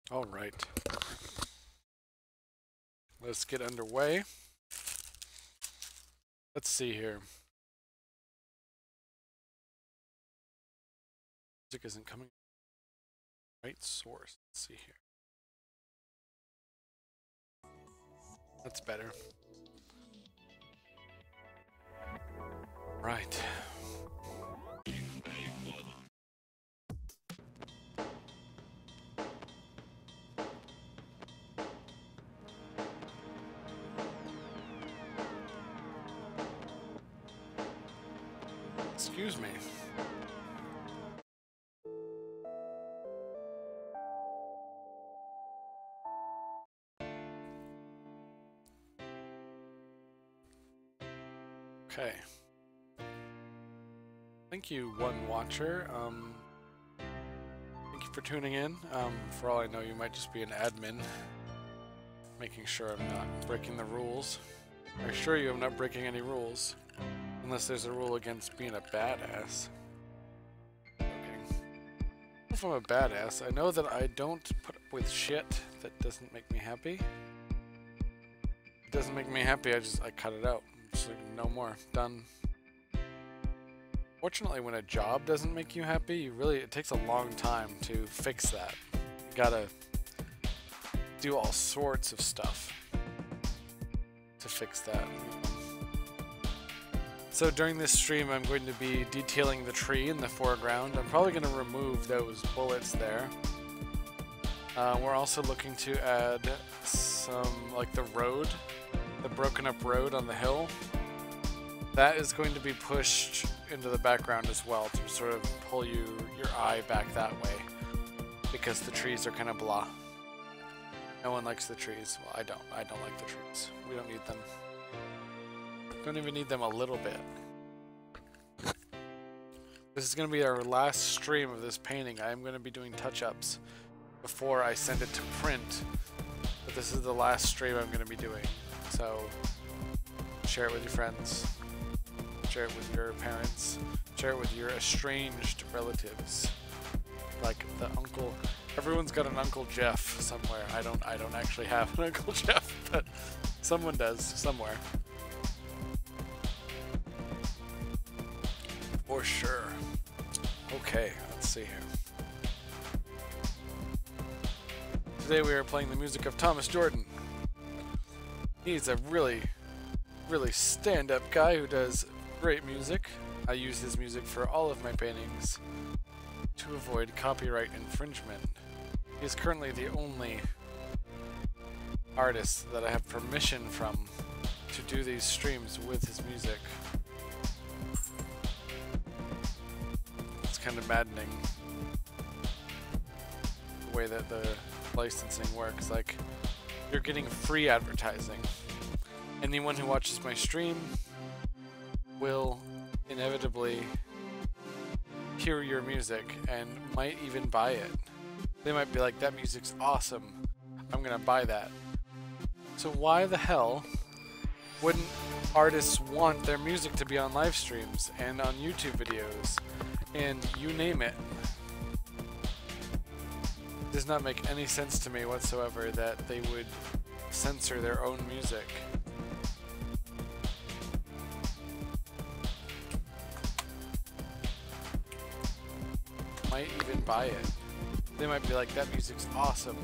All right. Let's get underway. Let's see here. Music isn't coming. Right source. Let's see here. That's better. Right. Excuse me. Okay. Thank you, one watcher. Thank you for tuning in. For all I know, you might just be an admin, making sure I'm not breaking the rules. I assure you I'm not breaking any rules, unless there's a rule against being a badass. Okay. If I'm a badass, I know that I don't put up with shit that doesn't make me happy. If it doesn't make me happy, I cut it out. Just like, no more. Done. Fortunately, when a job doesn't make you happy, it takes a long time to fix that. You gotta do all sorts of stuff to fix that. So during this stream, I'm going to be detailing the tree in the foreground. I'm probably going to remove those bullets there. We're also looking to add some, like the road, the broken up road on the hill. That is going to be pushed into the background as well to sort of pull your eye back that way, because the trees are kind of blah. No one likes the trees. Well, I don't like the trees. We don't need them. Don't even need them a little bit. This is going to be our last stream of this painting. I am going to be doing touch-ups before I send it to print, but this is the last stream I'm going to be doing. So share it with your friends. Share it with your parents. Share it with your estranged relatives, like the uncle. Everyone's got an Uncle Jeff somewhere. I don't actually have an Uncle Jeff, but someone does somewhere. For sure. Okay, let's see here. Today we are playing the music of Thomas Jordan. He's a really stand-up guy who does great music. I use his music for all of my paintings to avoid copyright infringement. He is currently the only artist that I have permission from to do these streams with his music. It's kind of maddening the way that the licensing works. Like, you're getting free advertising. Anyone who watches my stream will inevitably hear your music and might even buy it. They might be like, that music's awesome, I'm gonna buy that. So why the hell wouldn't artists want their music to be on live streams and on YouTube videos and you name it? It does not make any sense to me whatsoever that they would censor their own music. Might even buy it. They might be like, that music's awesome.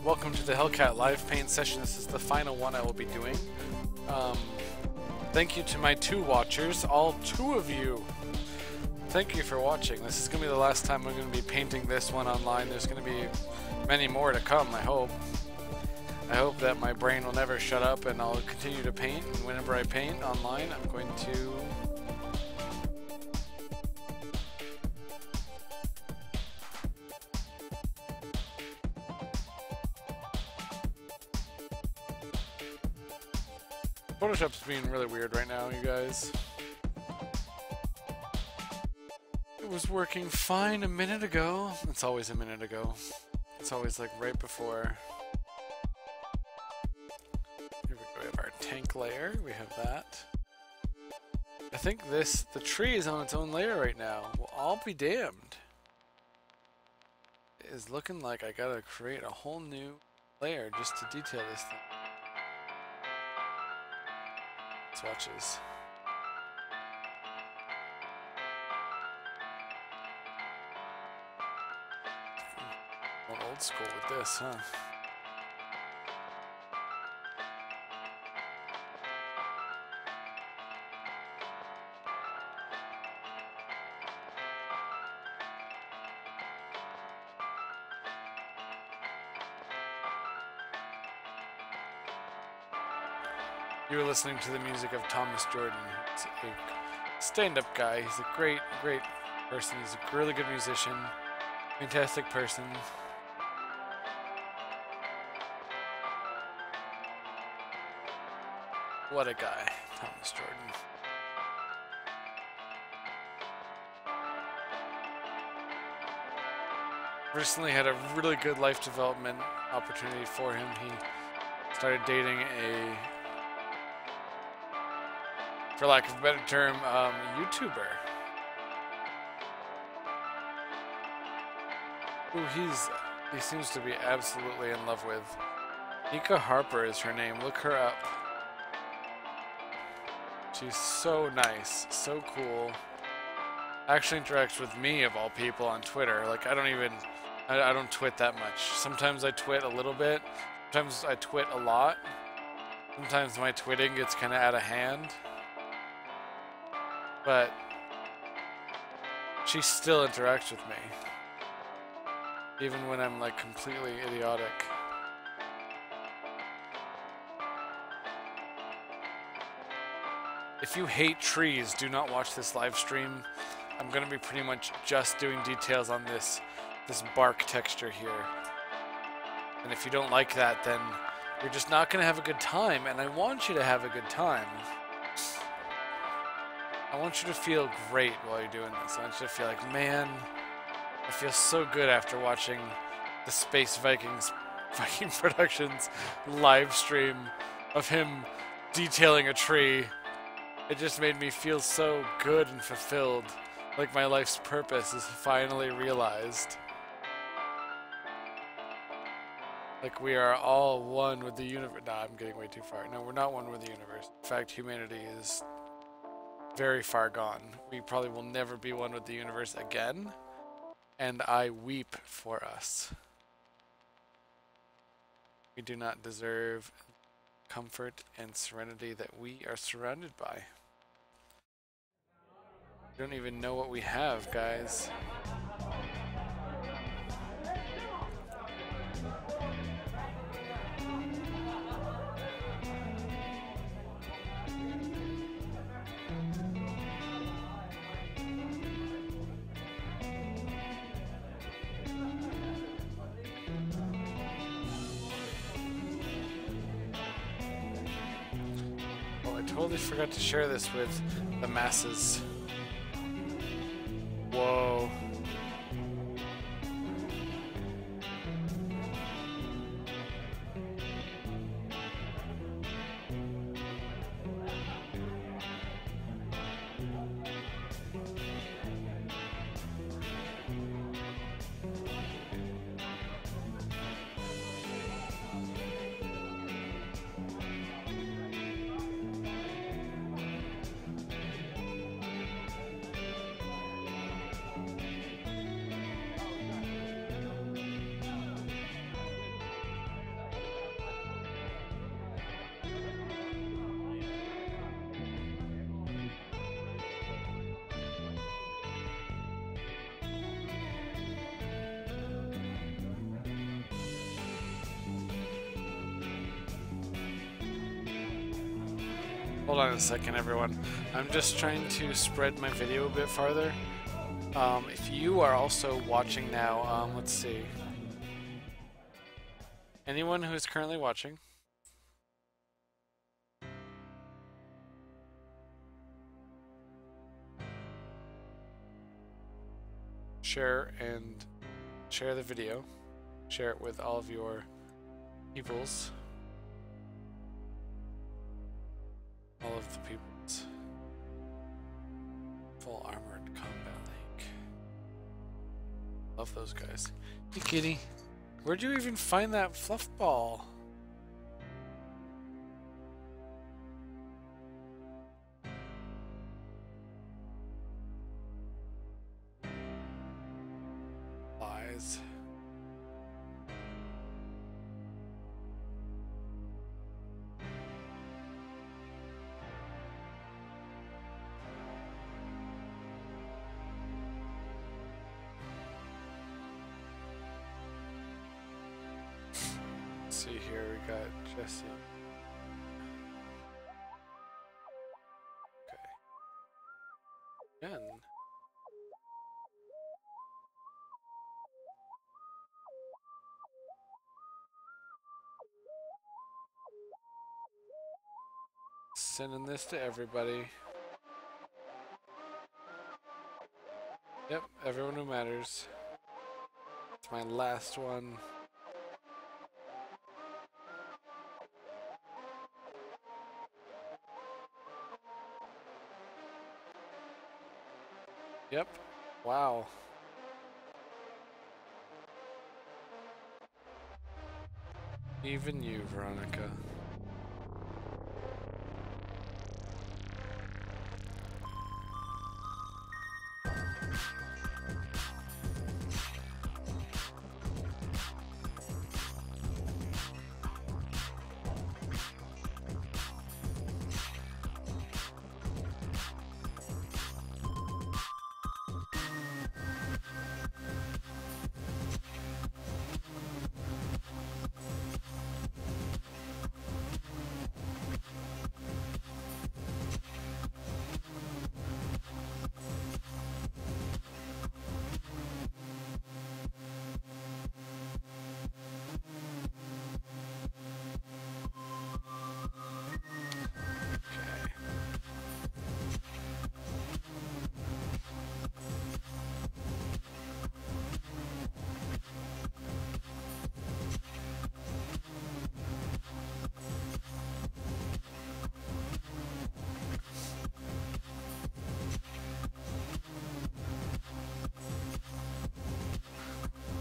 welcome to the Hellcat live paint session. This is the final one I will be doing. Thank you to my 2 watchers, all 2 of you. Thank you for watching. This is going to be the last time I'm going to be painting this one online. There's going to be many more to come, I hope. I hope that my brain will never shut up and I'll continue to paint, and whenever I paint online, I'm going to Photoshop's being really weird right now, you guys. It was working fine a minute ago. It's always a minute ago. It's always like right before. Here we go, we have our tank layer, we have that. I think the tree is on its own layer right now. Well, I'll be damned. It is looking like I gotta create a whole new layer just to detail this thing. Swatches. Going old school with this, huh? You were listening to the music of Thomas Jordan. He's a stand-up guy. He's a great, great person. He's a really good musician. Fantastic person. What a guy, Thomas Jordan. Recently had a really good life development opportunity for him. He started dating a, for lack of a better term, YouTuber. Who he seems to be absolutely in love with. Nika Harper is her name. Look her up. She's so nice, so cool. Actually interacts with me of all people on Twitter. Like I don't twit that much. Sometimes I twit a little bit. Sometimes I twit a lot. Sometimes my twitting gets kind of out of hand. But she still interacts with me. Even when I'm like completely idiotic. If you hate trees, do not watch this live stream. I'm gonna be pretty much just doing details on this bark texture here. And if you don't like that, then you're just not gonna have a good time, and I want you to have a good time. I want you to feel great while you're doing this. I want you to feel like, man, I feel so good after watching the Space Viking Productions live stream of him detailing a tree. It just made me feel so good and fulfilled, like my life's purpose is finally realized. Like we are all one with the universe. Nah, I'm getting way too far. No, we're not one with the universe. In fact, humanity is very far gone. We probably will never be one with the universe again. And I weep for us. We do not deserve comfort and serenity that we are surrounded by. We don't even know what we have, guys. Totally forgot to share this with the masses. Whoa. Hold on a second, everyone. I'm just trying to spread my video a bit farther. If you are also watching now, let's see. Anyone who is currently watching? Share the video. Share it with all of your peoples. All of the peoples. Full armored combat league. Love those guys. Hey kitty, where'd you even find that fluff ball? Lies. See here, we got Jesse. Okay. Again. Sending this to everybody. Yep, everyone who matters. It's my last one. Yep. Wow. Even you, Veronica.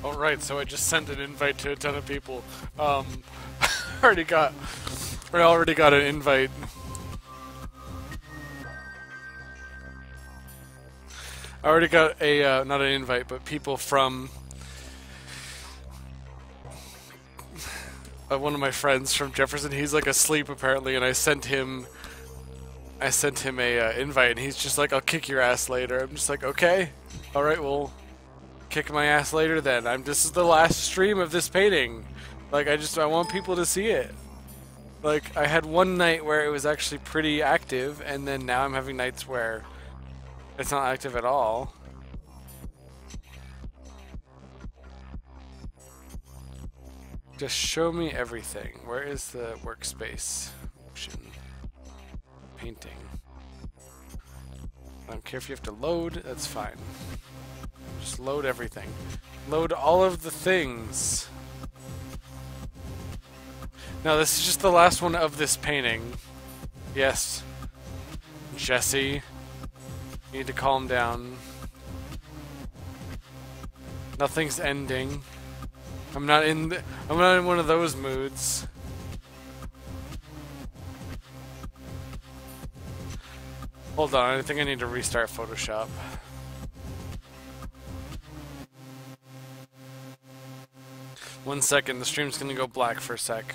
Oh, right, so I just sent an invite to a ton of people. I already got an invite. I already got a, not an invite, but people from one of my friends from Jefferson. He's like asleep apparently, and I sent him a invite, and he's just like, "I'll kick your ass later." I'm just like, "Okay, all right, well, kick my ass later then. This is the last stream of this painting. Like, I want people to see it." Like, I had one night where it was actually pretty active, and then now I'm having nights where it's not active at all. Just show me everything. Where is the workspace option? Painting. I don't care if you have to load, that's fine. Just load everything. Load all of the things. Now, this is just the last one of this painting. Yes. Jesse. You need to calm down. Nothing's ending. I'm not in one of those moods. Hold on, I think I need to restart Photoshop. One second, the stream's gonna go black for a sec.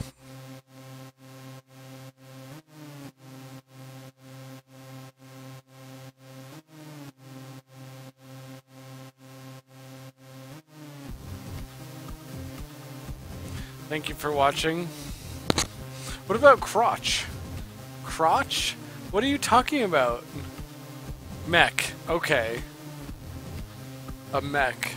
Thank you for watching. What about crotch? Crotch? What are you talking about? Mech. Okay. A mech.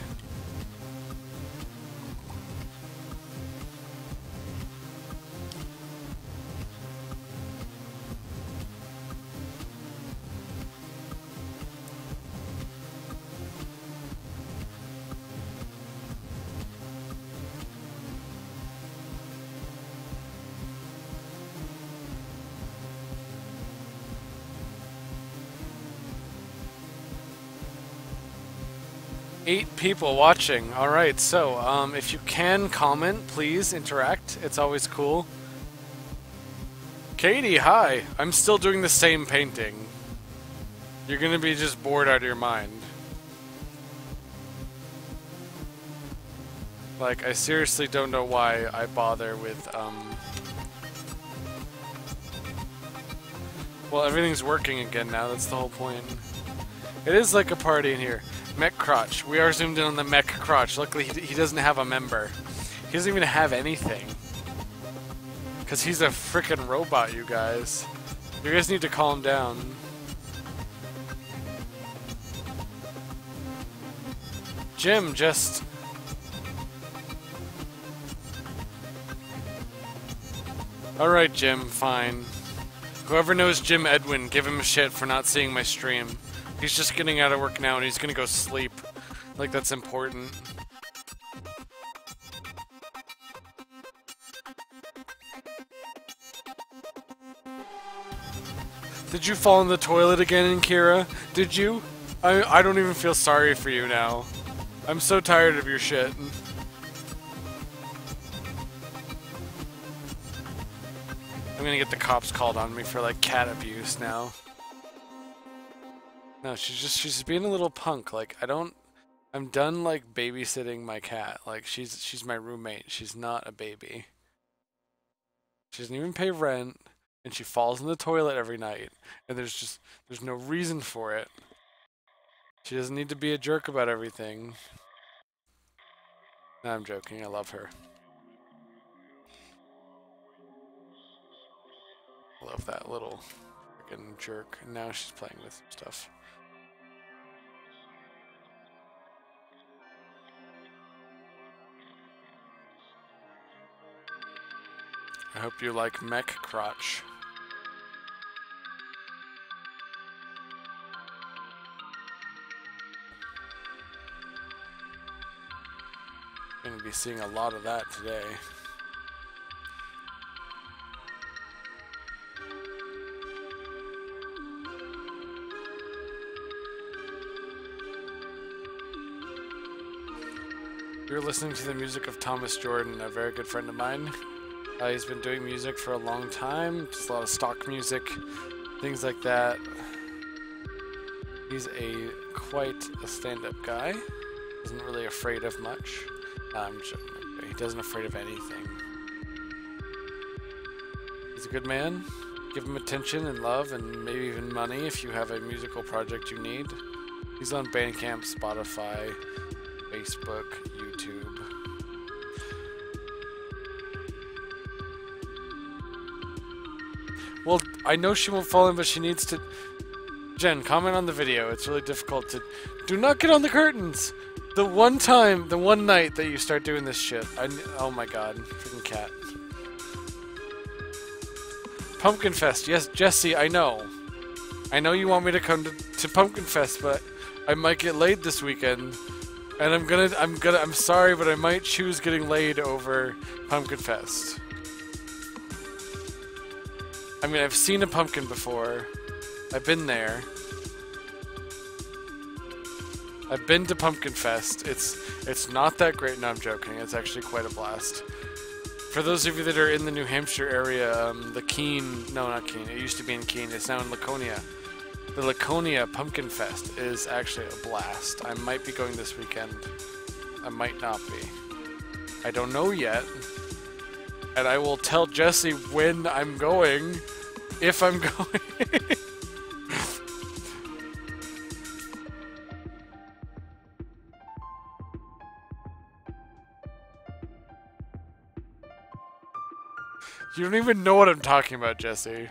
Eight people watching. Alright, so, if you can comment, please interact. It's always cool. Katie, hi! I'm still doing the same painting. You're gonna be just bored out of your mind. Like, I seriously don't know why I bother with, well, everything's working again now, that's the whole point. It is like a party in here. Mech crotch. We are zoomed in on the mech crotch. Luckily, he doesn't have a member. He doesn't even have anything. Because he's a frickin' robot, you guys. You guys need to calm down. Jim, just... Alright, Jim, fine. Whoever knows Jim Edwin, give him a shit for not seeing my stream. He's just getting out of work now and he's gonna go sleep. Like, that's important. Did you fall in the toilet again, Kira? Did you? I don't even feel sorry for you now. I'm so tired of your shit. I'm gonna get the cops called on me for, like, cat abuse now. No, she's being a little punk. Like, I'm done, like, babysitting my cat. Like, she's my roommate. She's not a baby. She doesn't even pay rent, and she falls in the toilet every night. And there's no reason for it. She doesn't need to be a jerk about everything. No, I'm joking. I love her. I love that little freaking jerk. And now she's playing with some stuff. I hope you like mech crotch. I'm gonna be seeing a lot of that today. You're listening to the music of Thomas Jordan, a very good friend of mine. He's been doing music for a long time, just a lot of stock music, things like that. He's quite a stand-up guy. Isn't really afraid of much. He doesn't afraid of anything. He's a good man. Give him attention and love and maybe even money if you have a musical project you need. He's on Bandcamp, Spotify, Facebook, YouTube. Well, I know she won't fall in, but she needs to... Jen, comment on the video. It's really difficult to... Do not get on the curtains! The one night that you start doing this shit. Oh my god. Freaking cat. Pumpkin Fest. Yes, Jesse, I know. I know you want me to come to Pumpkin Fest, but I might get laid this weekend. And I'm sorry, but I might choose getting laid over Pumpkin Fest. I mean, I've seen a pumpkin before. I've been there. I've been to Pumpkin Fest. It's not that great. No, I'm joking. It's actually quite a blast. For those of you that are in the New Hampshire area, the Keene... No, not Keene. It used to be in Keene. It's now in Laconia. The Laconia Pumpkin Fest is actually a blast. I might be going this weekend. I might not be. I don't know yet. And I will tell Jesse when I'm going, if I'm going. You don't even know what I'm talking about, Jesse.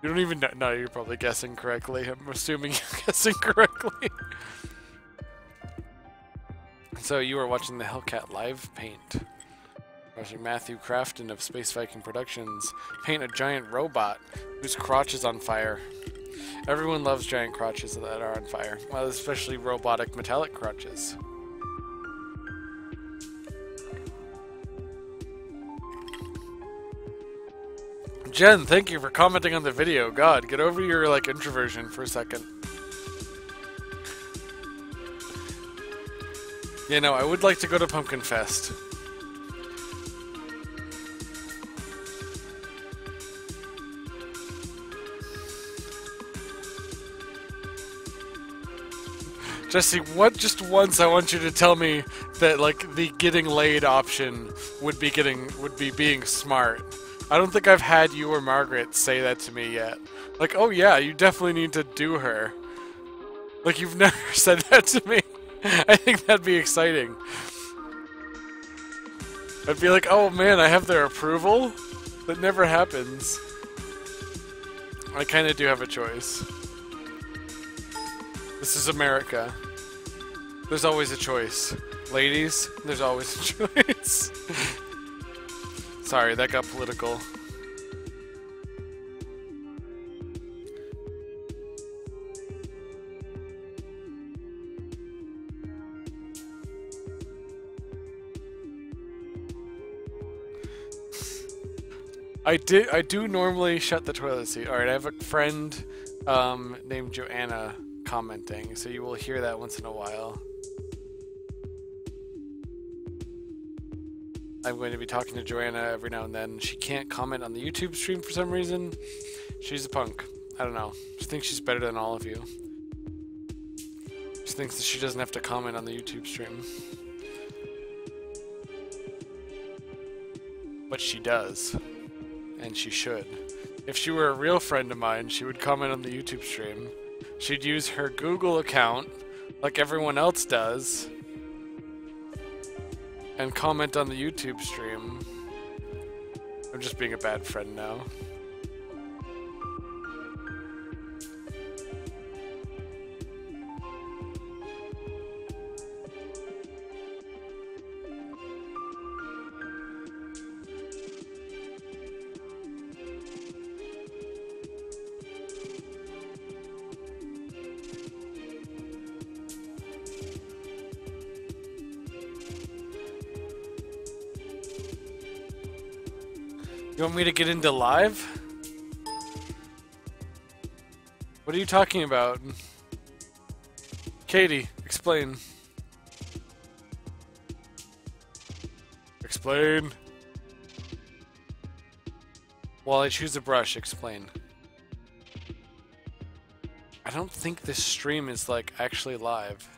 You don't even know. No, you're probably guessing correctly. I'm assuming you're guessing correctly. So you are watching the Hellcat live paint. Watching Matthew Crafton of Space Viking Productions paint a giant robot whose crotch is on fire. Everyone loves giant crotches that are on fire, well, especially robotic metallic crotches. Jen, thank you for commenting on the video. God, get over your like introversion for a second. Yeah, no, I would like to go to Pumpkin Fest. Jesse, just once I want you to tell me that like the getting laid option would be being smart. I don't think I've had you or Margaret say that to me yet. Like, oh yeah, you definitely need to do her. Like, you've never said that to me. I think that'd be exciting. I'd be like, oh man, I have their approval? That never happens. I kinda do have a choice. This is America. There's always a choice. Ladies, there's always a choice. Sorry, that got political. I do normally shut the toilet seat. Alright, I have a friend named Joanna commenting, so you will hear that once in a while. I'm going to be talking to Joanna every now and then. She can't comment on the YouTube stream for some reason. She's a punk. I don't know. She thinks she's better than all of you. She thinks that she doesn't have to comment on the YouTube stream. But she does. And she should. If she were a real friend of mine, she would comment on the YouTube stream. She'd use her Google account, like everyone else does, and comment on the YouTube stream. I'm just being a bad friend now. You want me to get into live? What are you talking about? Katie, explain. Explain. While I choose a brush, explain. I don't think this stream is like actually live.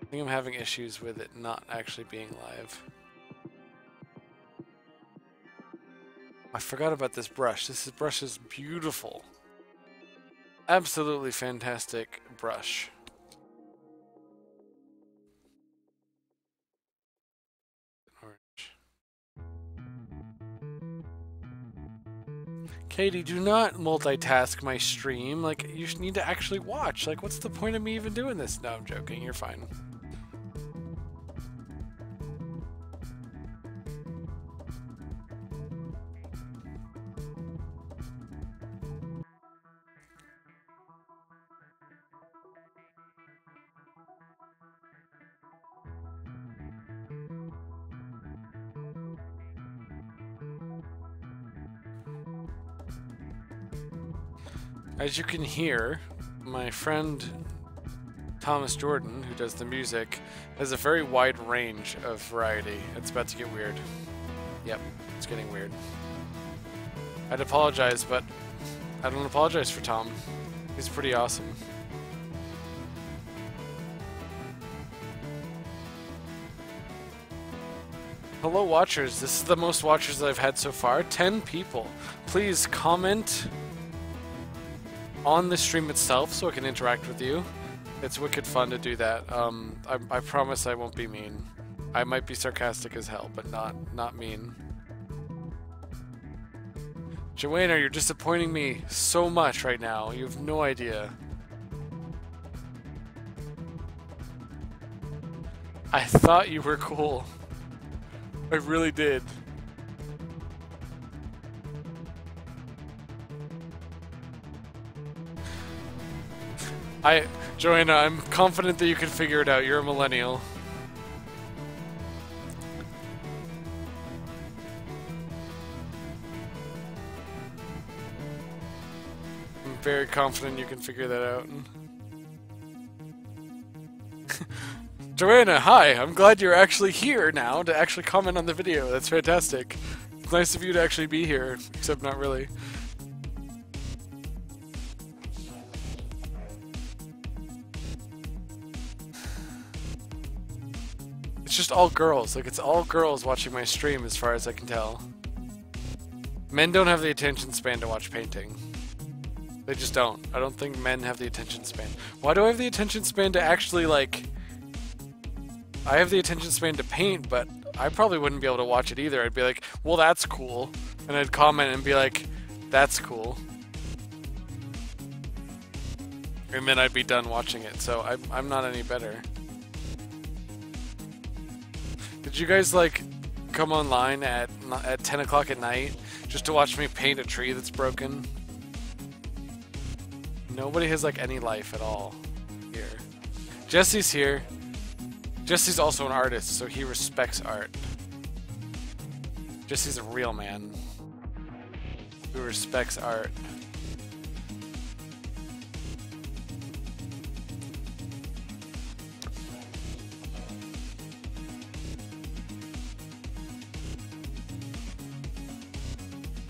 I think I'm having issues with it not actually being live. I forgot about this brush. This brush is beautiful. Absolutely fantastic brush. Orange. Katie, do not multitask my stream. Like, you need to actually watch. Like, what's the point of me even doing this? No, I'm joking. You're fine. As you can hear, my friend Thomas Jordan, who does the music, has a very wide range of variety. It's about to get weird. Yep, it's getting weird. I'd apologize, but I don't apologize for Tom. He's pretty awesome. Hello watchers, this is the most watchers that I've had so far. 10 people. Please comment on the stream itself so I can interact with you. It's wicked fun to do that. I promise I won't be mean. I might be sarcastic as hell, but not mean. Joanna, you're disappointing me so much right now. You have no idea. I thought you were cool. I really did. Joanna, I'm confident that you can figure it out. You're a millennial. I'm very confident you can figure that out. Joanna, hi! I'm glad you're actually here now to actually comment on the video. That's fantastic. It's nice of you to actually be here, except not really. It's just all girls. Like, it's all girls watching my stream as far as I can tell. Men don't have the attention span to watch painting. They just don't. I don't think men have the attention span. Why do I have the attention span to actually, like... I have the attention span to paint, but I probably wouldn't be able to watch it either. I'd be like, well, that's cool. And I'd comment and be like, that's cool. And then I'd be done watching it, so I'm not any better. Did you guys, like, come online at 10 o'clock at night just to watch me paint a tree that's broken? Nobody has, like, any life at all here. Jesse's here. Jesse's also an artist, so he respects art. Jesse's a real man who respects art.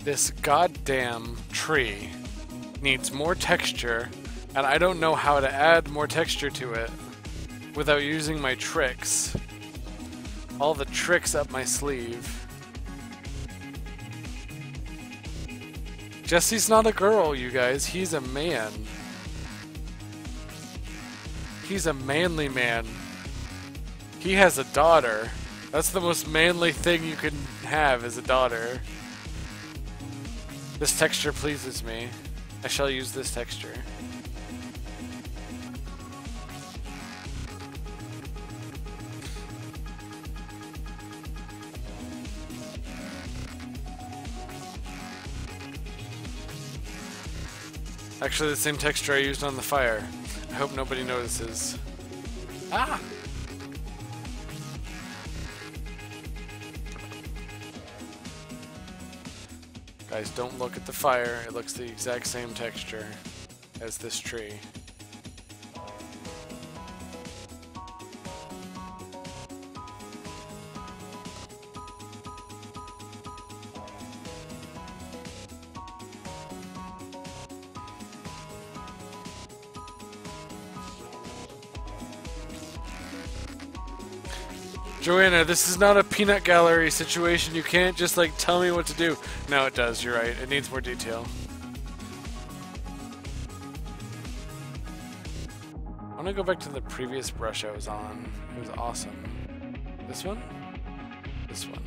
This goddamn tree needs more texture, and I don't know how to add more texture to it without using my tricks. All the tricks up my sleeve. Jesse's not a girl, you guys. He's a man. He's a manly man. He has a daughter. That's the most manly thing you can have, is a daughter. This texture pleases me. I shall use this texture. Actually, the same texture I used on the fire. I hope nobody notices. Ah! Guys, don't look at the fire. It looks the exact same texture as this tree. Joanna, this is not a peanut gallery situation. You can't just, like, tell me what to do. No, it does. You're right. It needs more detail. I want to go back to the previous brush I was on. It was awesome. This one? This one.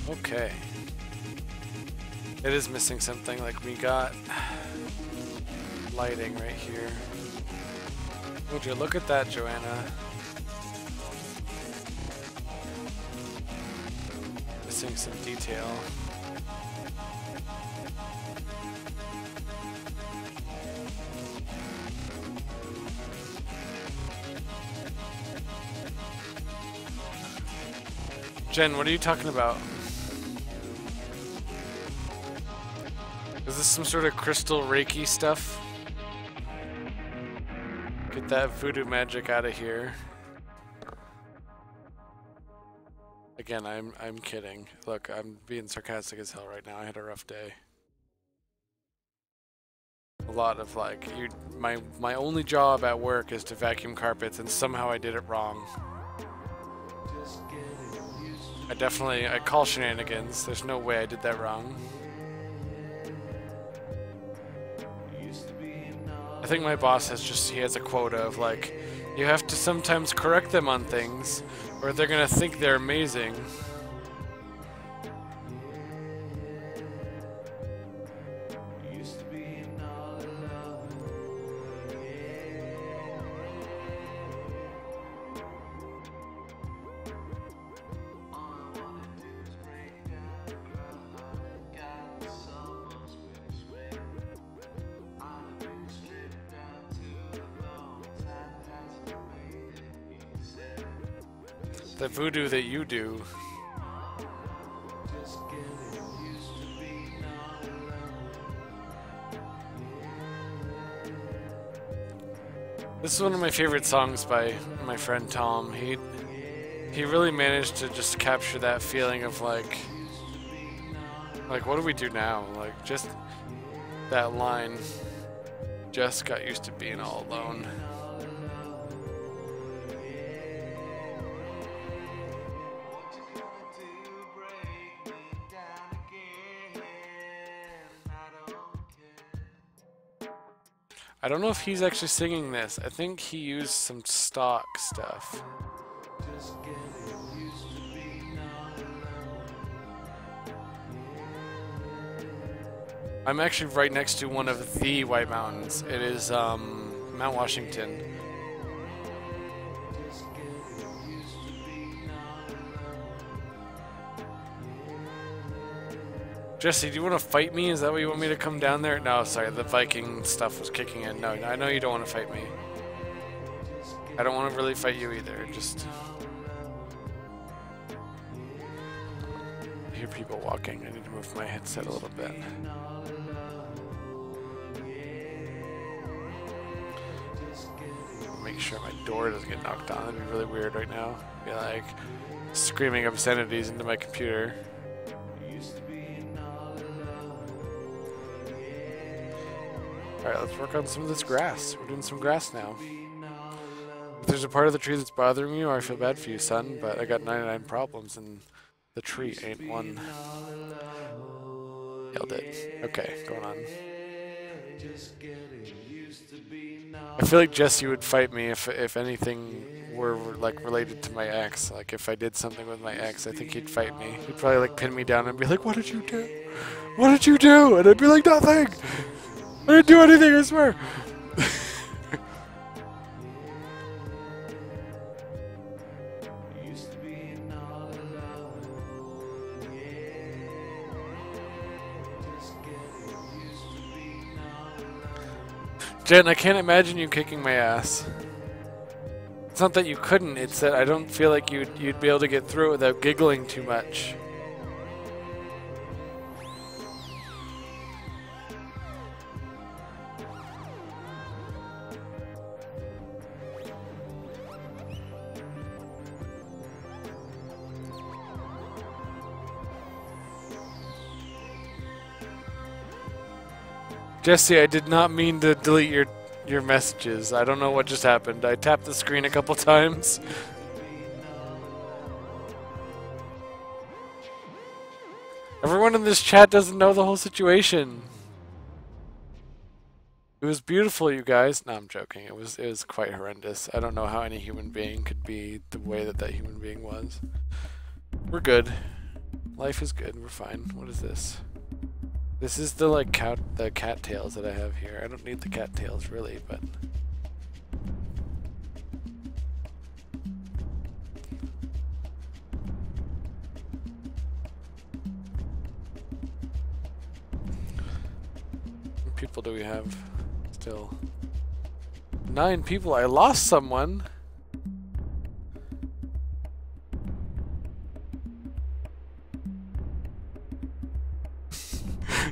Okay. It is missing something, like we got lighting right here. Would you look at that, Joanna? Missing some detail. Jen, what are you talking about? Is this some sort of crystal Reiki stuff? Get that voodoo magic out of here. Again, I'm kidding. Look, I'm being sarcastic as hell right now. I had a rough day. A lot of, like, my only job at work is to vacuum carpets, and somehow I did it wrong. I call shenanigans. There's no way I did that wrong. I think my boss he has a quota of like, you have to sometimes correct them on things, or they're gonna think they're amazing. The voodoo that you do. This is one of my favorite songs by my friend Tom. He really managed to just capture that feeling of like what do we do now? Like just that line, just got used to being all alone. I don't know if he's actually singing this. I think he used some stock stuff. I'm actually right next to one of the White Mountains. It is Mount Washington. Jesse, do you want to fight me? Is that what you want me to come down there? No, sorry, the Viking stuff was kicking in. No, I know you don't want to fight me. I don't want to really fight you either, just... I hear people walking. I need to move my headset a little bit. Make sure my door doesn't get knocked on. That'd be really weird right now. Be like screaming obscenities into my computer. Alright, let's work on some of this grass. We're doing some grass now. If there's a part of the tree that's bothering you, I feel bad for you, son, but I got 99 problems and the tree ain't one. Nailed it. Okay, going on. I feel like Jesse would fight me if anything were like related to my ex. Like if I did something with my ex, I think he'd fight me. He'd probably like pin me down and be like, "What did you do? What did you do?" And I'd be like, "Nothing. I didn't do anything, I swear." Jen, I can't imagine you kicking my ass. It's not that you couldn't, it's that I don't feel like you'd be able to get through it without giggling too much. Jesse, I did not mean to delete your messages. I don't know what just happened. I tapped the screen a couple times. Everyone in this chat doesn't know the whole situation. It was beautiful, you guys. No, I'm joking. It was quite horrendous. I don't know how any human being could be the way that human being was. We're good. Life is good. We're fine. What is this? This is the the cattails that I have here. I don't need the cattails really, but how many people do we have still? 9 people. I lost someone.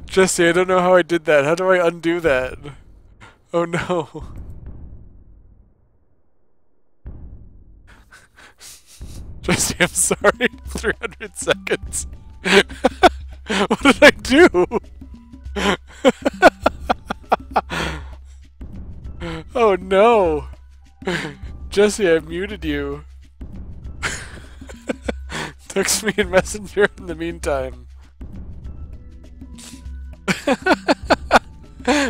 Jesse, I don't know how I did that. How do I undo that? Oh no. Jesse, I'm sorry. 300 seconds. What did I do? Oh no. Jesse, I muted you. Text me in Messenger in the meantime.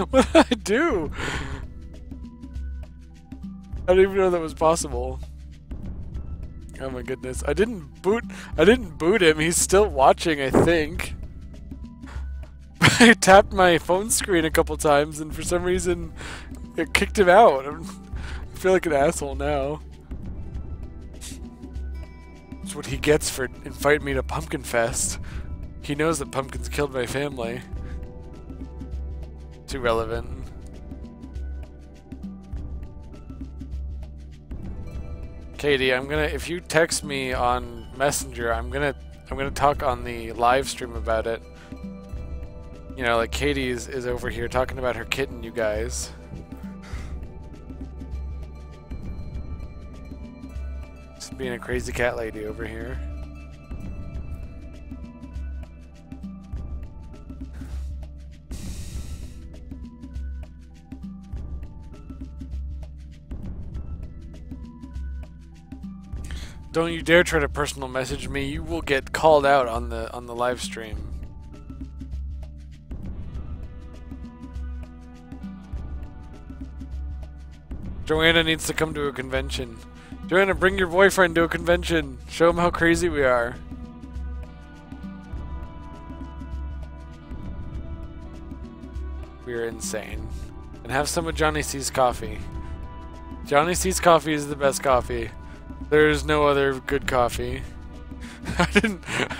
What did I do? I didn't even know that was possible. Oh my goodness. I didn't boot him. He's still watching, I think. I tapped my phone screen a couple times and for some reason it kicked him out. I feel like an asshole now. That's what he gets for inviting me to Pumpkin Fest. He knows that pumpkins killed my family. Too relevant. Katie, if you text me on Messenger, I'm gonna talk on the live stream about it. You know, like Katie is over here talking about her kitten, you guys. Just being a crazy cat lady over here. Don't you dare try to personal message me. You will get called out on the live stream. Joanna needs to come to a convention. Joanna, bring your boyfriend to a convention. Show him how crazy we are. We're insane. And have some of Johnny C's coffee. Johnny C's coffee is the best coffee. There's no other good coffee. I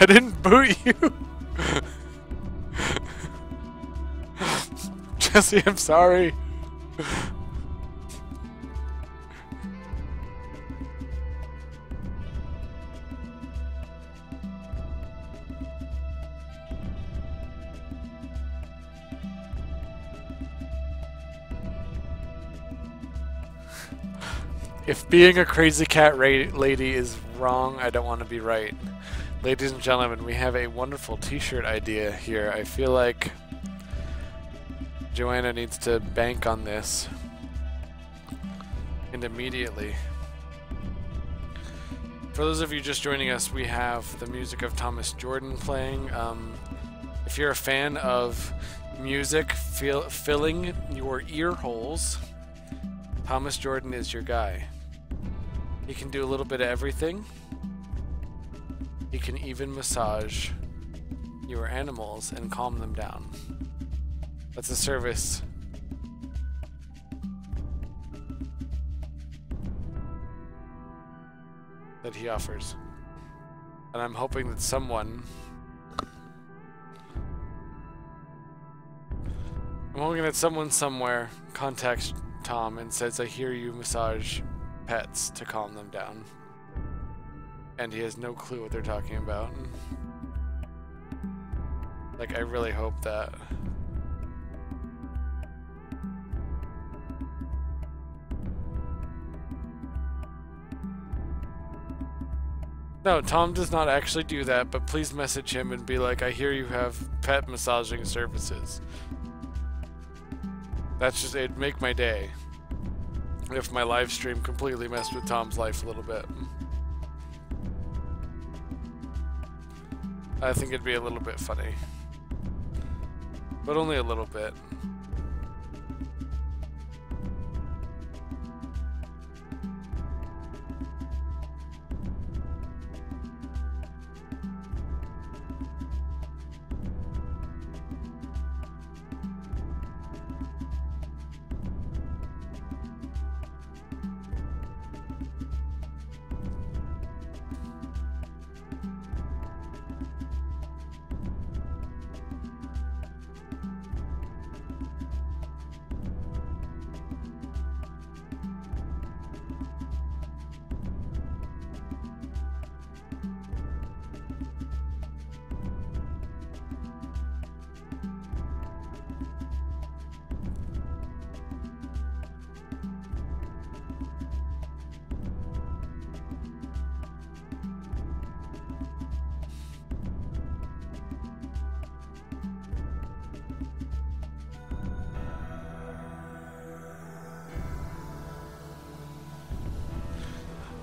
didn't boot you. Jesse, I'm sorry. If being a crazy cat lady is wrong, I don't want to be right. Ladies and gentlemen, we have a wonderful t-shirt idea here. I feel like Joanna needs to bank on this. And immediately. For those of you just joining us, we have the music of Thomas Jordan playing. If you're a fan of music filling your ear holes, Thomas Jordan is your guy. He can do a little bit of everything. He can even massage your animals and calm them down. That's a service that he offers. And I'm hoping that someone... somewhere contacts Tom and says, I hear you massage pets to calm them down. And he has no clue what they're talking about. Like, I really hope that. No, Tom does not actually do that, but please message him and be like, I hear you have pet massaging services. That's just, it'd make my day if my live stream completely messed with Tom's life a little bit. I think it'd be a little bit funny. But only a little bit.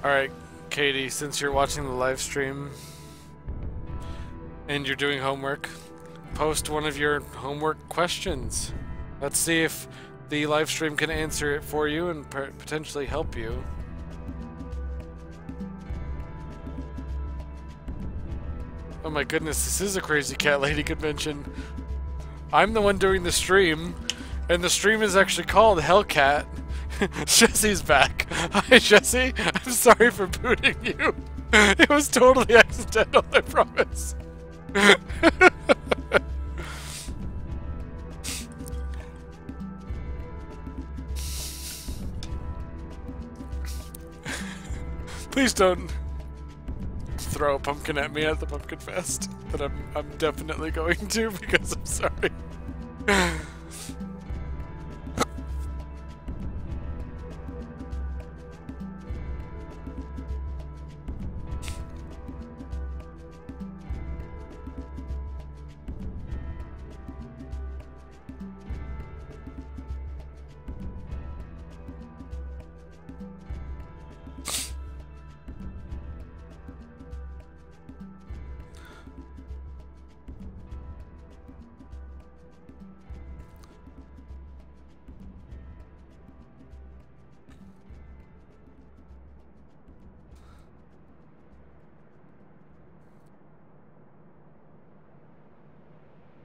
Alright, Katie, since you're watching the live stream and you're doing homework, post one of your homework questions. Let's see if the live stream can answer it for you and potentially help you. Oh my goodness, this is a Crazy Cat Lady convention. I'm the one doing the stream, and the stream is actually called Hellcat. Jesse's back. Hi, Jesse. I'm sorry for booting you. It was totally accidental, I promise. Please don't throw a pumpkin at me at the Pumpkin Fest, but I'm definitely going to because I'm sorry.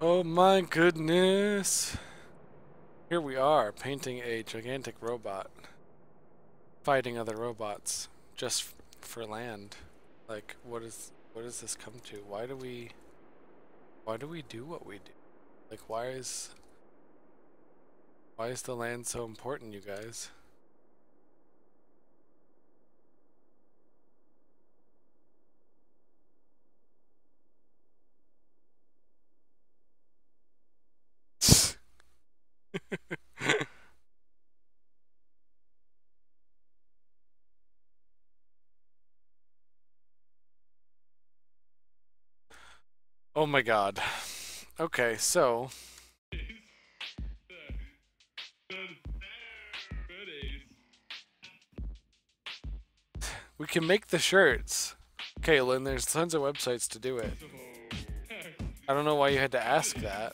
Oh my goodness. Here we are, painting a gigantic robot. Fighting other robots. Just for land. Like, what does this come to? Why do we do what we do? Like, why is the land so important, you guys? Oh my god. Okay, so we can make the shirts. Okay, Lynn, there's tons of websites to do it. I don't know why you had to ask that.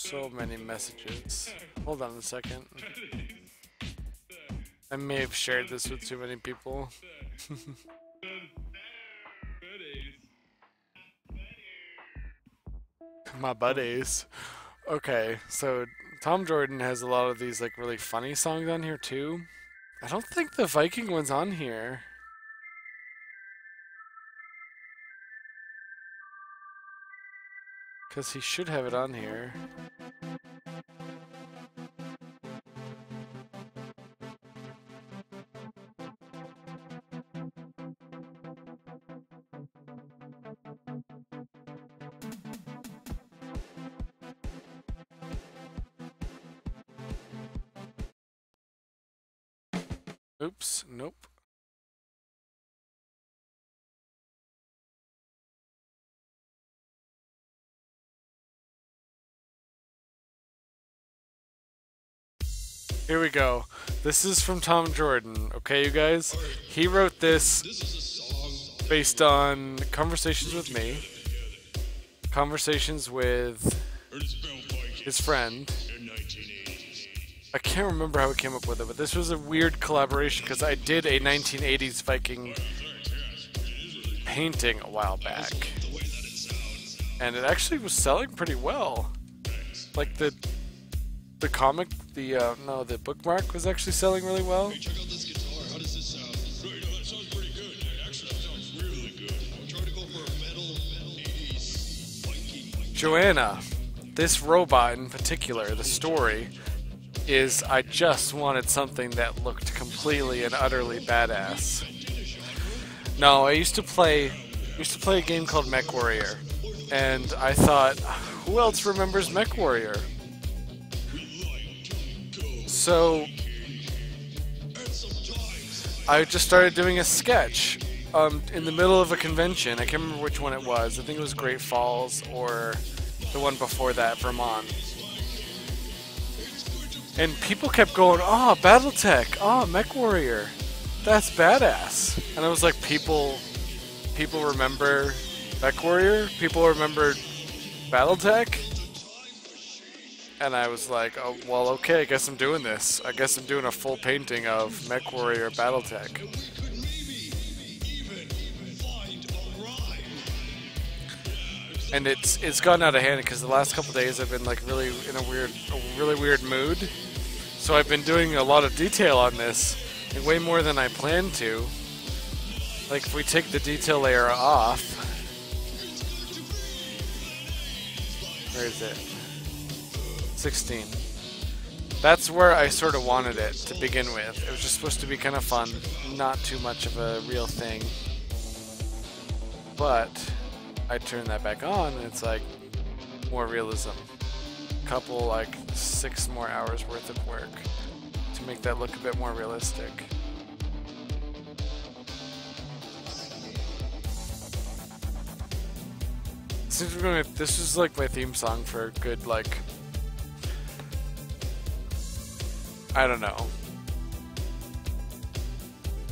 So many messages. Hold on a second. I may have shared this with too many people. My buddies. Okay, so Tom Jordan has a lot of these like really funny songs on here too. I don't think the Viking one's on here. Because he should have it on here. Oops, nope. Here we go. This is from Tom Jordan, okay, you guys? He wrote this based on conversations with me, conversations with his friend. I can't remember how he came up with it, but this was a weird collaboration because I did a 1980s Viking painting a while back. And it actually was selling pretty well. Like the comic, the bookmark was actually selling really well. Hey, check out this guitar. How does this sound? Great, that sounds pretty good. It actually sounds really good. I'm trying to go for a metal 80s Viking. Joanna, this robot in particular, the story is I just wanted something that looked completely and utterly badass. No, I used to play a game called Mech Warrior, and I thought, who else remembers Mech Warrior? So I just started doing a sketch in the middle of a convention. I can't remember which one it was. I think it was Great Falls or the one before that, Vermont. And people kept going, "Oh, BattleTech, oh, Mech Warrior, that's badass." And I was like, people remember Mech Warrior? People remember BattleTech? And I was like, oh, well, okay, I guess I'm doing this. I guess I'm doing a full painting of Mech Warrior BattleTech. And it's gotten out of hand because the last couple days I've been like really in a really weird mood. So I've been doing a lot of detail on this, and way more than I planned to. Like if we take the detail layer off, where is it? 16. That's where I sort of wanted it to begin with. It was just supposed to be kind of fun, not too much of a real thing. But I turn that back on and it's like more realism. Couple like 6 more hours worth of work to make that look a bit more realistic. Since we're going, this is like my theme song for a good like, I don't know,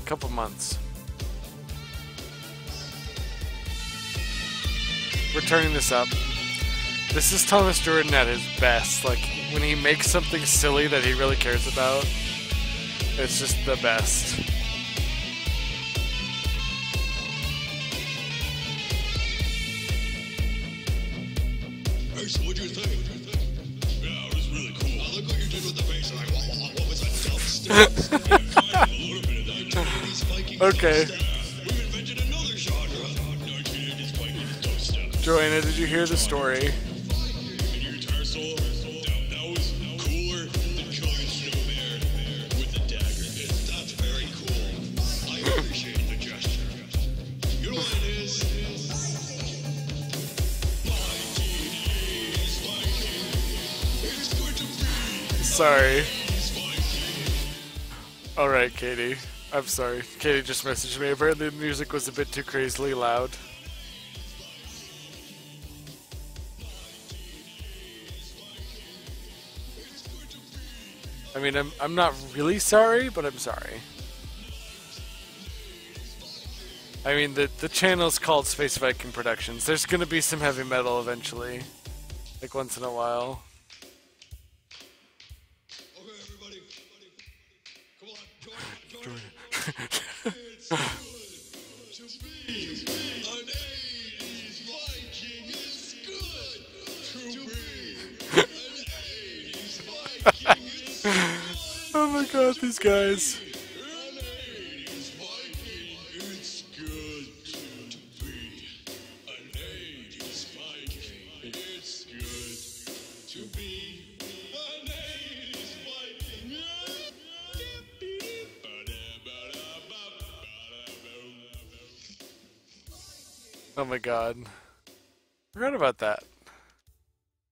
couple months. We're turning this up. This is Thomas Jordan at his best. Like, when he makes something silly that he really cares about, it's just the best. Hey, so what'd you think? Yeah, it was really cool. I look what you did with the bass. Like, what was that dubstep? Yeah, kind of a little bit of that 1980s Viking Okay. dubstep. We've invented another genre. 1980s Viking dubstep. Joanna, did you hear the story? And your guitar solo, that was cooler than killing a snowbear with a dagger. That's very cool. I appreciate the gesture. You know what it is? 1980s Viking. It's going to be Sorry. Alright, Katie. I'm sorry. Katie just messaged me. Apparently the music was a bit too crazily loud. I mean, I'm not really sorry, but I'm sorry. I mean, the channel's called Space Viking Productions. There's gonna be some heavy metal eventually. Like, once in a while. Okay, everybody. Come on, join. It's good to be an 80s Viking. It's good to be an 80s Viking. It's good Oh my god, these guys. to be an 80s Viking. It's good to be an 80s Viking. It's good to be an 80s Viking. Oh my god. Forgot about that.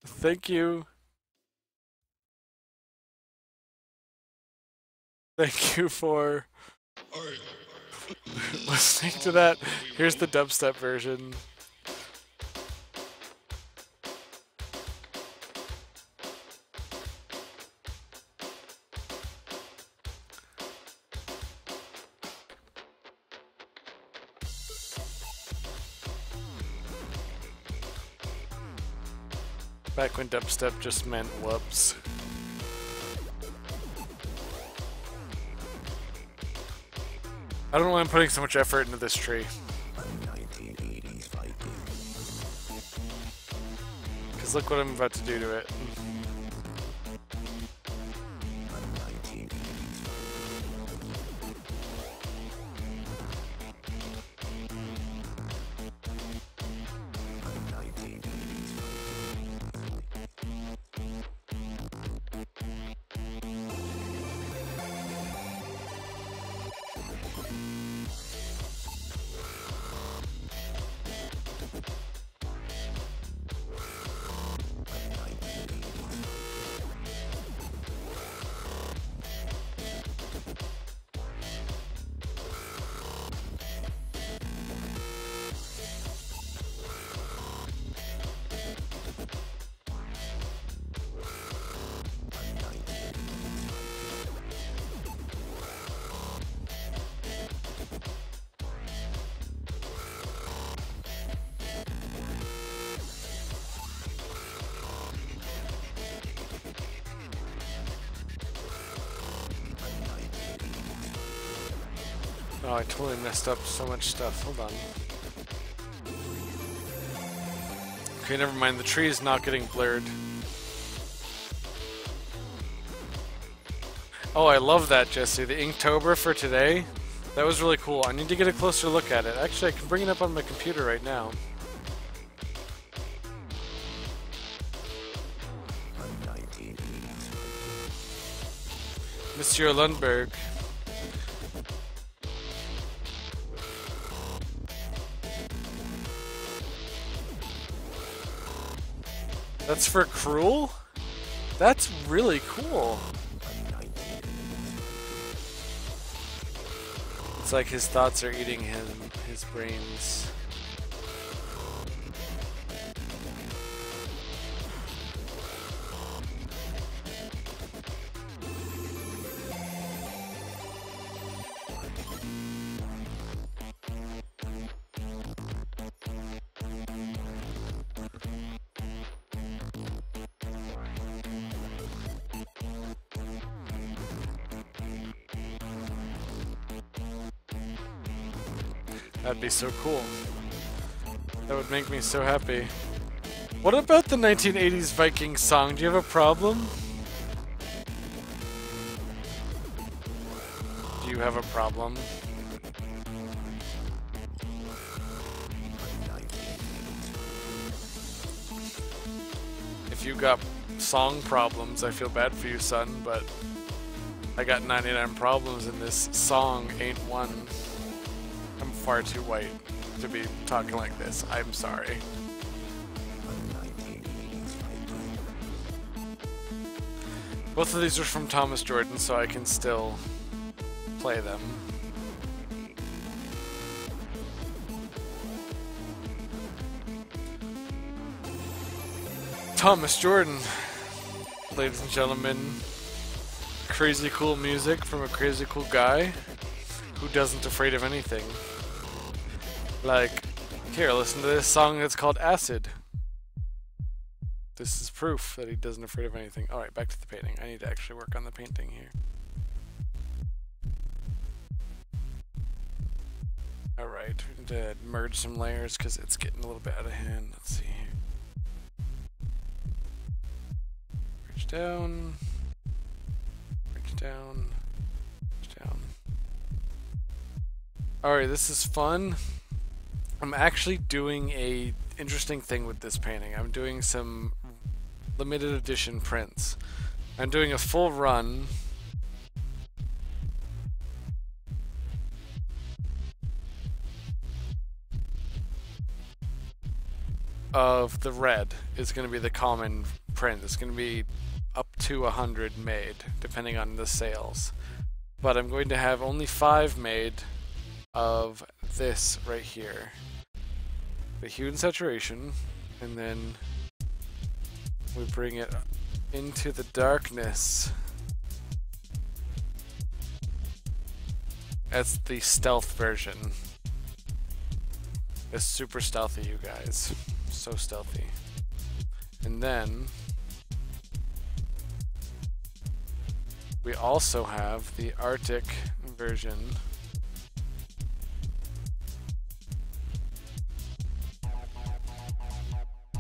Thank you. Thank you for All right. listening to that. Here's the dubstep version. Back when dubstep just meant whoops. I don't know why I'm putting so much effort into this tree. 1980s Viking. Because look what I'm about to do to it. 1980s Oh, I totally messed up so much stuff. Hold on. Okay, never mind. The tree is not getting blurred. Oh, I love that, Jesse. The Inktober for today. That was really cool. I need to get a closer look at it. Actually, I can bring it up on my computer right now. Monsieur Lundberg. That's for Cruel? That's really cool. It's like his thoughts are eating him, his brains. That'd be so cool. That would make me so happy. What about the 1980s Viking song? Do you have a problem? Do you have a problem? If you got song problems, I feel bad for you, son, but I got 99 problems and this song ain't one. I'm far too white to be talking like this. I'm sorry. Both of these are from Thomas Jordan, so I can still play them. Thomas Jordan, ladies and gentlemen. Crazy cool music from a crazy cool guy who doesn't afraid of anything. Like, here, listen to this song that's called Acid. This is proof that he doesn't afraid of anything. Alright, back to the painting. I need to actually work on the painting here. Alright, we need to merge some layers because it's getting a little bit out of hand. Let's see here. Reach down. Reach down. Reach down. Alright, this is fun. I'm actually doing a interesting thing with this painting. I'm doing some limited edition prints. I'm doing a full run of the red. It's going to be the common print. It's going to be up to 100 made, depending on the sales. But I'm going to have only 5 made of this right here. The hue and saturation, and then we bring it into the darkness. That's the stealth version. It's super stealthy, you guys. So stealthy. And then we also have the Arctic version.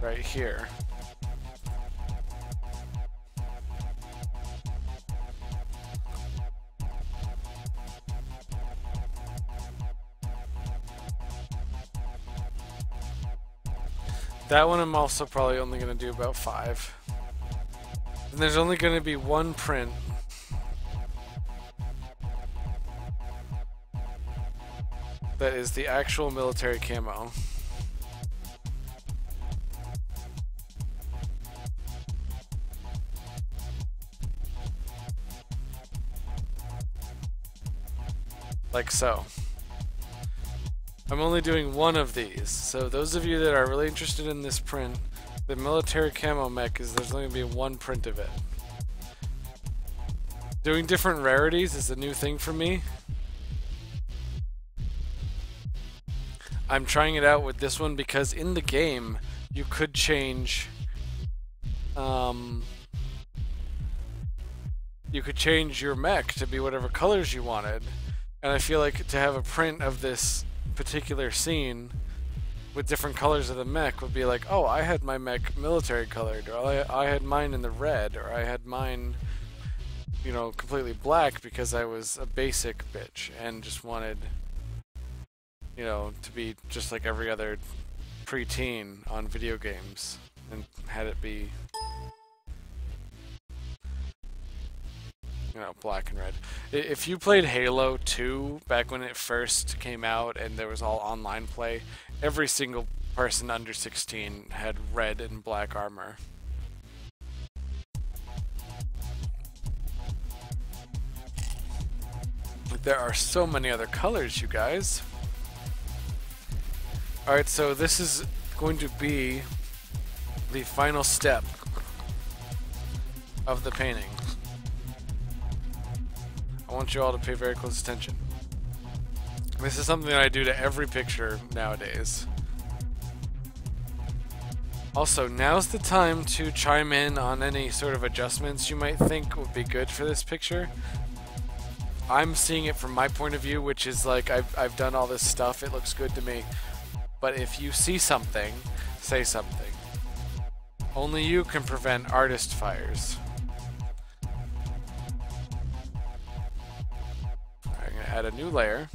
Right here. That one I'm also probably only going to do about 5. And there's only going to be one print. That is the actual military camo. Like so. I'm only doing one of these, so those of you that are really interested in this print, the military camo mech is there's only going to be one print of it. Doing different rarities is a new thing for me. I'm trying it out with this one because in the game you could change your mech to be whatever colors you wanted. And I feel like to have a print of this particular scene with different colors of the mech would be like, oh, I had my mech military colored, or I had mine in the red, or I had mine, you know, completely black because I was a basic bitch and just wanted, you know, to be just like every other preteen on video games and had it be, you know, black and red. If you played Halo 2 back when it first came out and there was all online play, every single person under 16 had red and black armor. There are so many other colors, you guys. Alright, so this is going to be the final step of the painting. I want you all to pay very close attention. This is something that I do to every picture nowadays. Also, now's the time to chime in on any sort of adjustments you might think would be good for this picture. I'm seeing it from my point of view, which is like, I've done all this stuff, it looks good to me. But if you see something, say something. Only you can prevent artist fires. I'm going to add a new layer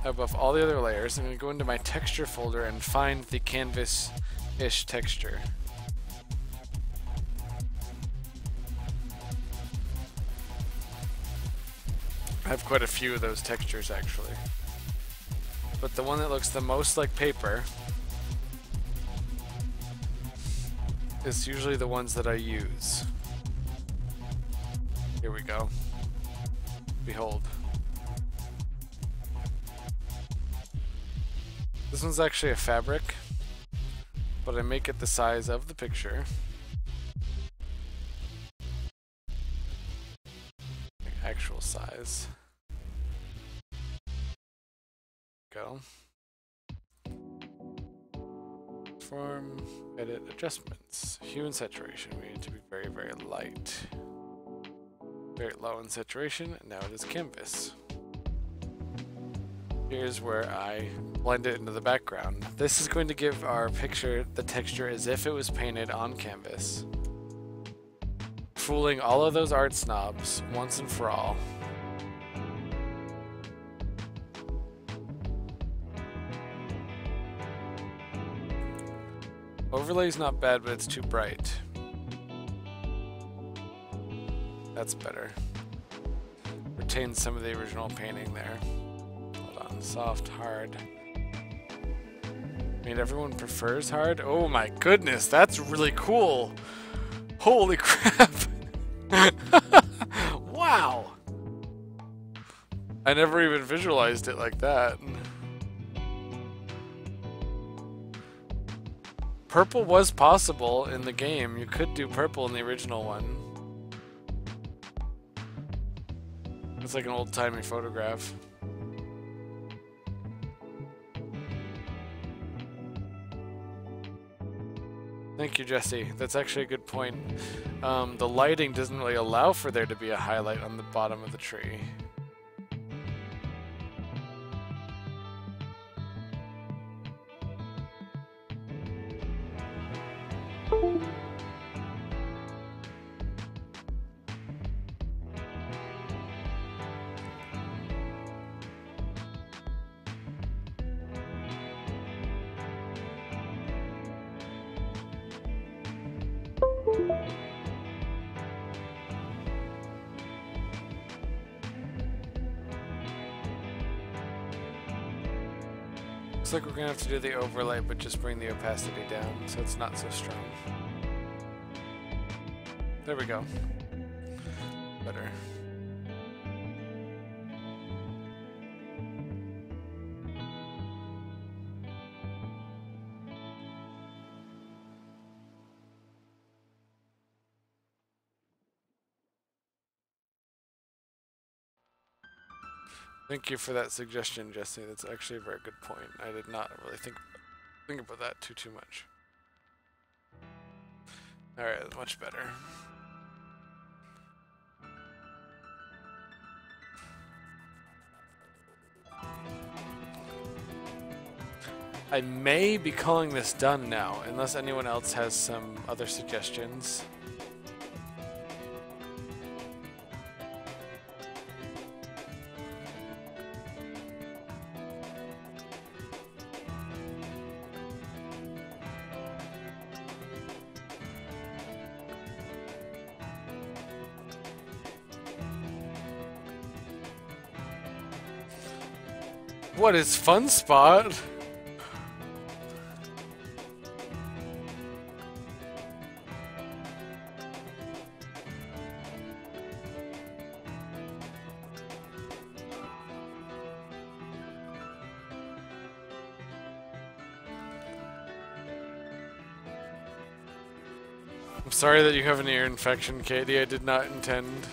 above all the other layers. I'm going to go into my texture folder and find the canvas-ish texture. I have quite a few of those textures actually. But the one that looks the most like paper is usually the ones that I use. Here we go. Behold. This one's actually a fabric, but I make it the size of the picture. Like actual size. Go. Form, edit, adjustments. Hue and saturation. We need to be very, very light. Very low in saturation, and now it is canvas. Here's where I blend it into the background. This is going to give our picture the texture as if it was painted on canvas. Fooling all of those art snobs once and for all. Overlay's not bad, but it's too bright. That's better. Retains some of the original painting there. Hold on, soft, hard. I mean, everyone prefers hard? Oh my goodness, that's really cool! Holy crap! Wow! I never even visualized it like that. Purple was possible in the game. You could do purple in the original one. It's like an old-timey photograph. Thank you, Jesse. That's actually a good point. The lighting doesn't really allow for there to be a highlight on the bottom of the tree. Looks like we're gonna have to do the overlay, but just bring the opacity down so it's not so strong. There we go. Better. Thank you for that suggestion, Jesse. That's actually a very good point. I did not really think about that too much. Alright, much better. I may be calling this done now, unless anyone else has some other suggestions. What is Fun Spot? I'm sorry that you have an ear infection, Katie. I did not intend.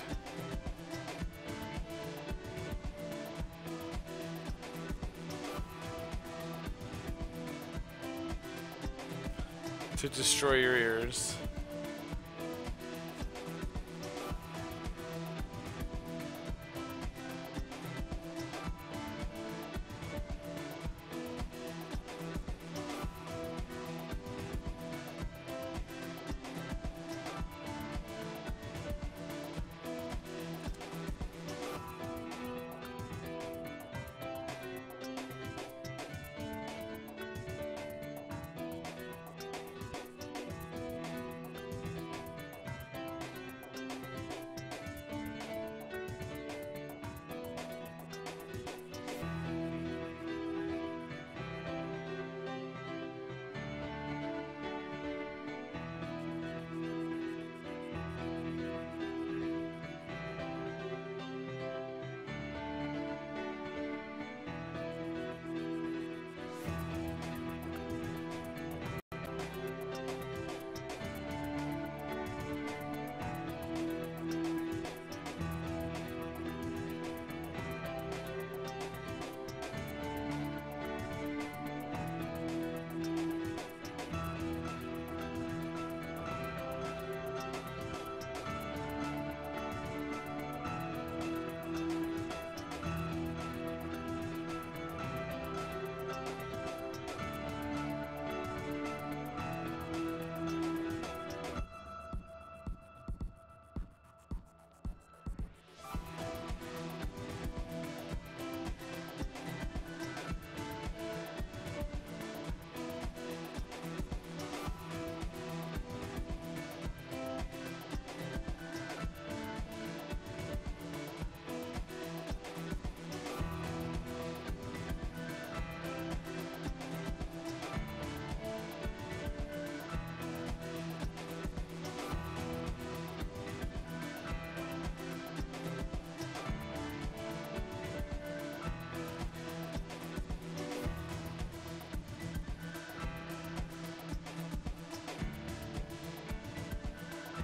To destroy your ears.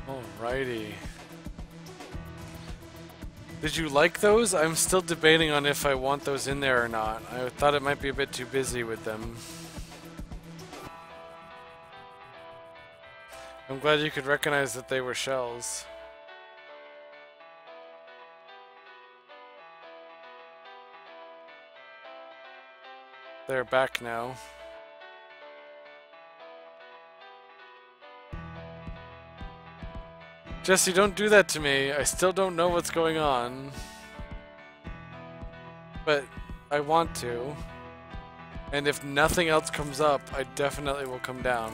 Alrighty. Did you like those? I'm still debating on if I want those in there or not. I thought it might be a bit too busy with them. I'm glad you could recognize that they were shells. They're back now. Jesse, don't do that to me. I still don't know what's going on. But I want to. And if nothing else comes up, I definitely will come down.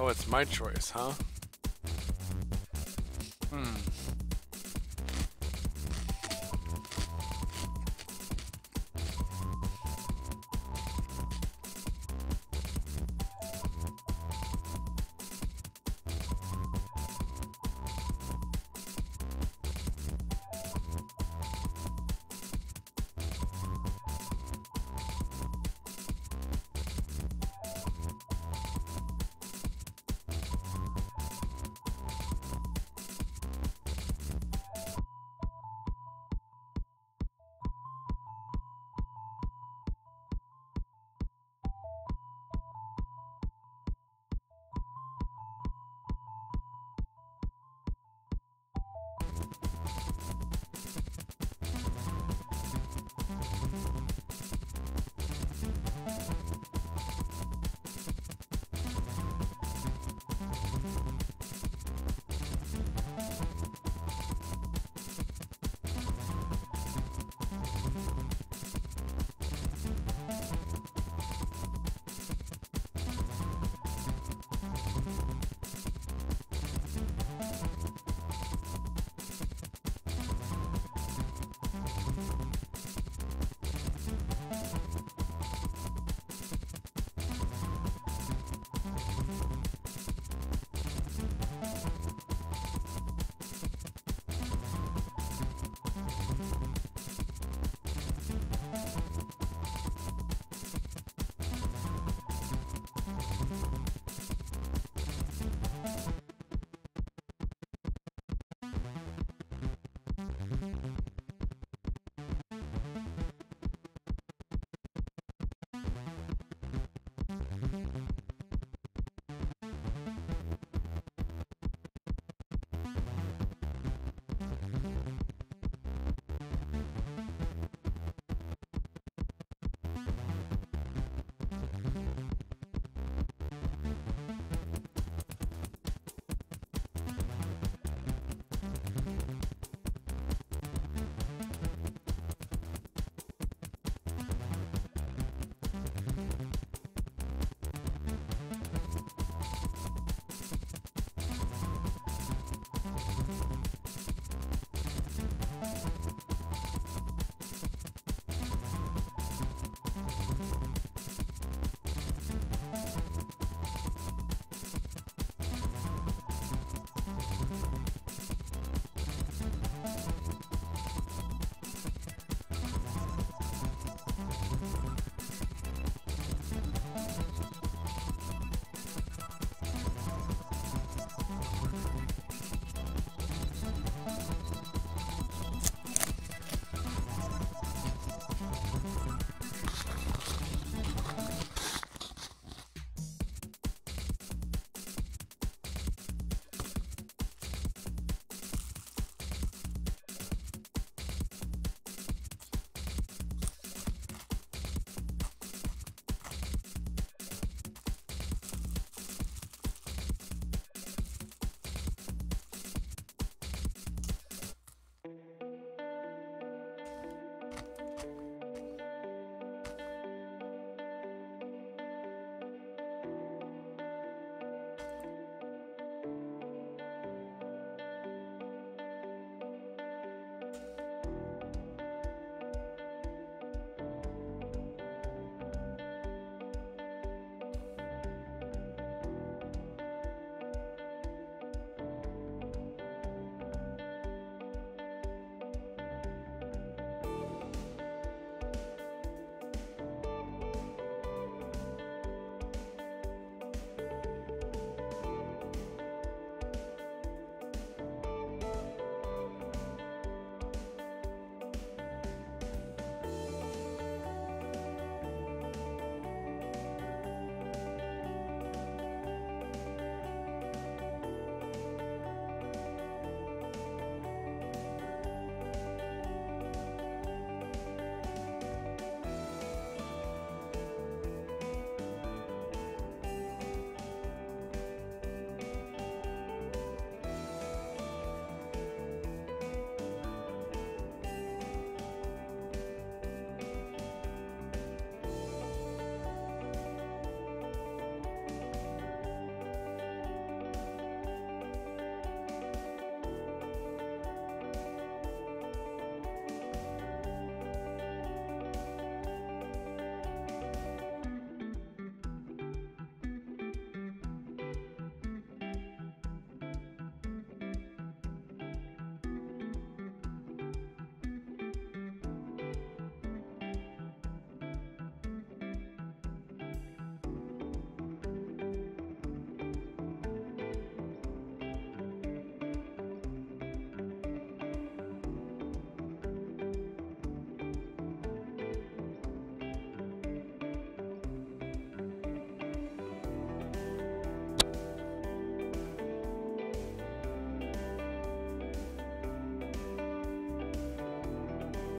Oh, it's my choice, huh?